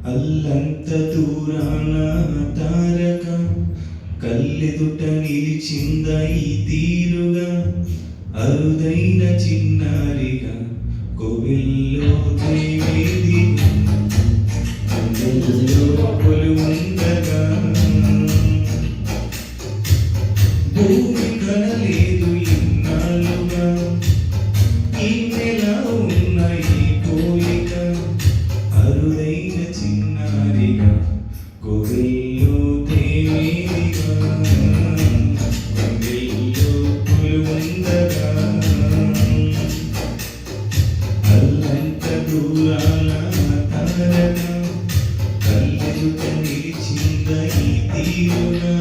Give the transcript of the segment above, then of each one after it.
అల్లంత దూరాన తారక కళ్ళెదుట నిలిచింద ఈ తీరుగా అరుదైన చిన్నారిగా కోవిల్లో దేవేది ఉండగా భూమి కనలేదు ఇన్నాళ్ళుగా ఈ నెల ఉన్న ఈ పోలిక అరుదైన చిన్నారిగా కోవిల్లో దేవేదిగా ఉండగా అల్లంత దూరాల తారక కళ్ళెదుట నిలిచింద ఈ తీరుగా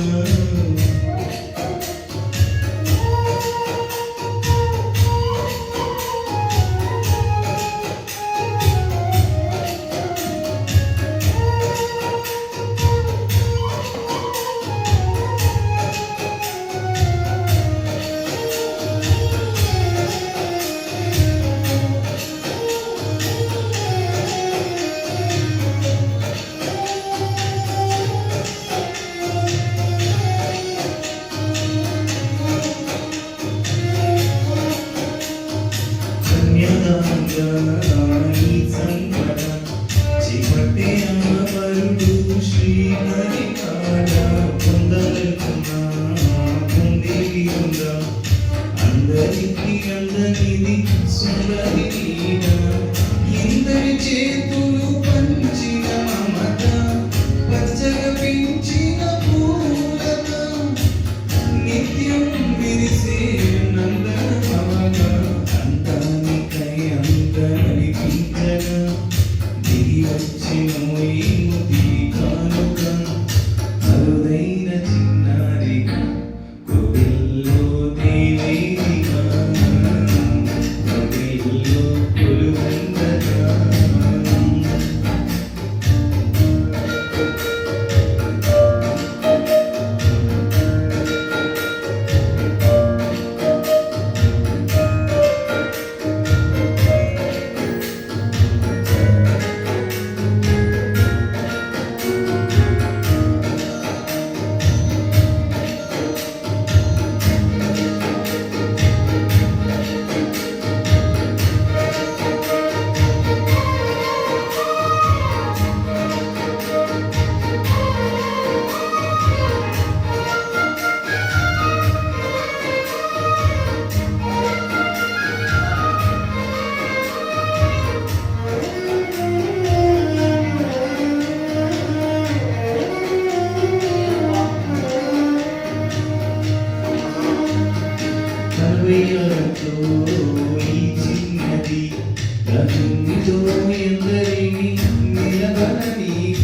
అందరికి అందరిది సుందరి ఇందరి చేతులు పంచిన మమత పచ్చగా పెంచిన పూలత నిత్యం విరిసే నందన మమగా అంతానికై అందరిపించగా దిగి వచ్చిన ముది కానుక అరుదైన చిన్నారిగా కోవిల్లో దేవేదిగా కోవిల్లో కొలువుండగా ఈ చిన్నది రజునితో ఎందరిని నిలబడనీక